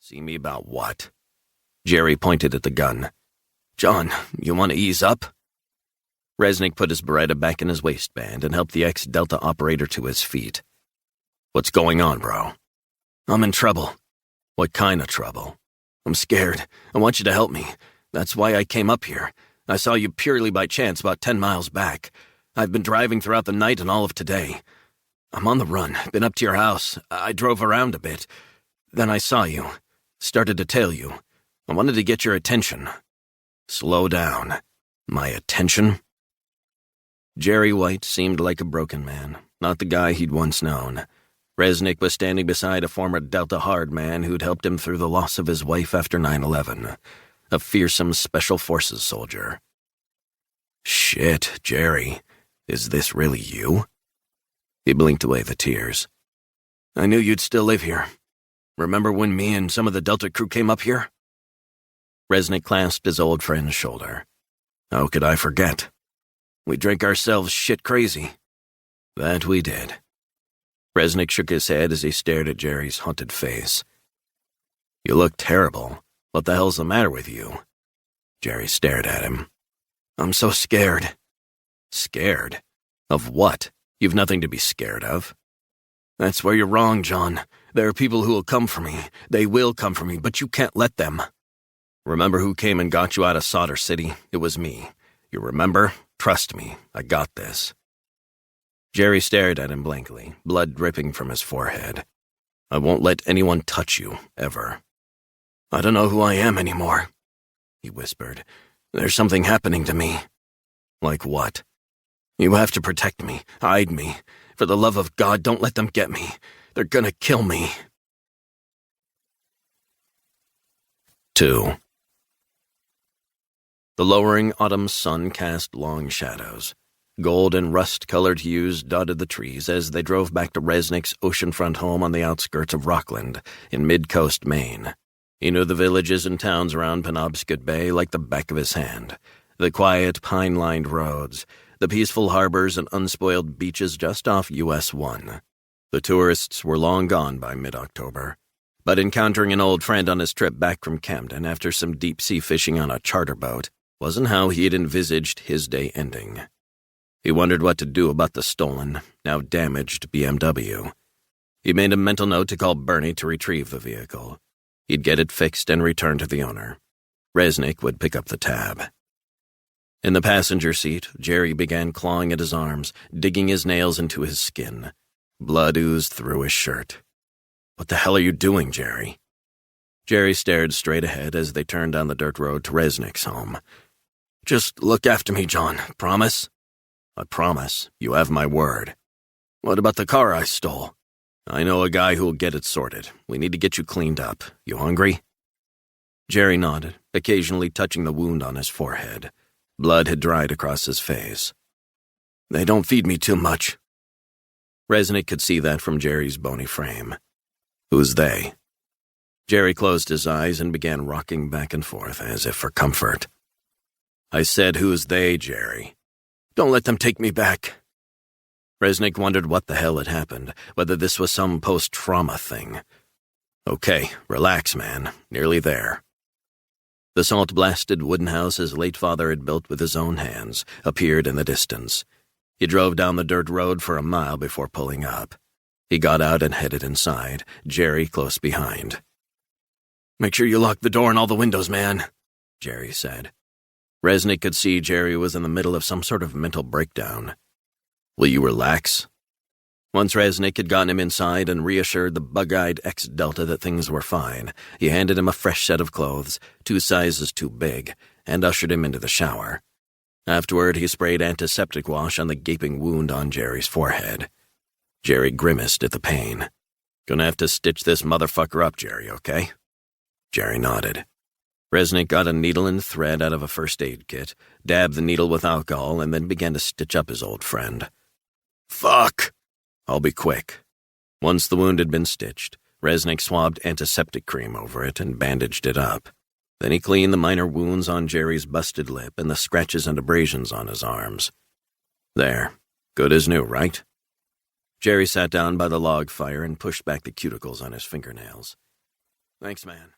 See me about what? Jerry pointed at the gun. Jon, you want to ease up? Reznick put his Beretta back in his waistband and helped the ex-Delta operator to his feet. What's going on, bro? I'm in trouble. What kind of trouble? I'm scared. I want you to help me. That's why I came up here. I saw you purely by chance about 10 miles back. I've been driving throughout the night and all of today. I'm on the run. Been up to your house. I drove around a bit. Then I saw you. Started to tail you. I wanted to get your attention. Slow down. My attention? Jerry White seemed like a broken man, not the guy he'd once known. Reznick was standing beside a former Delta Hard man who'd helped him through the loss of his wife after 9/11, a fearsome Special Forces soldier. Shit, Jerry, is this really you? He blinked away the tears. I knew you'd still live here. Remember when me and some of the Delta crew came up here? Reznick clasped his old friend's shoulder. How could I forget? We drank ourselves shit crazy. That we did. Reznick shook his head as he stared at Jerry's haunted face. You look terrible. What the hell's the matter with you? Jerry stared at him. I'm so scared. Scared? Of what? You've nothing to be scared of. That's where you're wrong, Jon. There are people who will come for me. They will come for me, but you can't let them. Remember who came and got you out of Solder City? It was me. You remember? Trust me, I got this. Jerry stared at him blankly, blood dripping from his forehead. I won't let anyone touch you, ever. I don't know who I am anymore, he whispered. There's something happening to me. Like what? You have to protect me, hide me. For the love of God, don't let them get me. They're gonna kill me. 2. The lowering autumn sun cast long shadows. Gold and rust-colored hues dotted the trees as they drove back to Reznick's oceanfront home on the outskirts of Rockland, in mid-coast Maine. He knew the villages and towns around Penobscot Bay like the back of his hand. The quiet, pine-lined roads, the peaceful harbors and unspoiled beaches just off US 1. The tourists were long gone by mid-October. But encountering an old friend on his trip back from Camden after some deep-sea fishing on a charter boat wasn't how he had envisaged his day ending. He wondered what to do about the stolen, now damaged BMW. He made a mental note to call Bernie to retrieve the vehicle. He'd get it fixed and return to the owner. Reznick would pick up the tab. In the passenger seat, Jerry began clawing at his arms, digging his nails into his skin. Blood oozed through his shirt. What the hell are you doing, Jerry? Jerry stared straight ahead as they turned down the dirt road to Reznick's home. Just look after me, Jon. Promise? I promise. You have my word. What about the car I stole? I know a guy who'll get it sorted. We need to get you cleaned up. You hungry? Jerry nodded, occasionally touching the wound on his forehead. Blood had dried across his face. They don't feed me too much. Reznick could see that from Jerry's bony frame. Who's they? Jerry closed his eyes and began rocking back and forth as if for comfort. I said, who's they, Jerry? Don't let them take me back. Reznick wondered what the hell had happened, whether this was some post-trauma thing. Okay, relax, man. Nearly there. The salt-blasted wooden house his late father had built with his own hands appeared in the distance. He drove down the dirt road for a mile before pulling up. He got out and headed inside, Jerry close behind. Make sure you lock the door and all the windows, man, Jerry said. Reznick could see Jerry was in the middle of some sort of mental breakdown. Will you relax? Once Reznick had gotten him inside and reassured the bug-eyed ex-Delta that things were fine, he handed him a fresh set of clothes, 2 sizes too big, and ushered him into the shower. Afterward, he sprayed antiseptic wash on the gaping wound on Jerry's forehead. Jerry grimaced at the pain. Gonna have to stitch this motherfucker up, Jerry, okay? Jerry nodded. Reznick got a needle and thread out of a first aid kit, dabbed the needle with alcohol, and then began to stitch up his old friend. Fuck! I'll be quick. Once the wound had been stitched, Reznick swabbed antiseptic cream over it and bandaged it up. Then he cleaned the minor wounds on Jerry's busted lip and the scratches and abrasions on his arms. There. Good as new, right? Jerry sat down by the log fire and pushed back the cuticles on his fingernails. Thanks, man.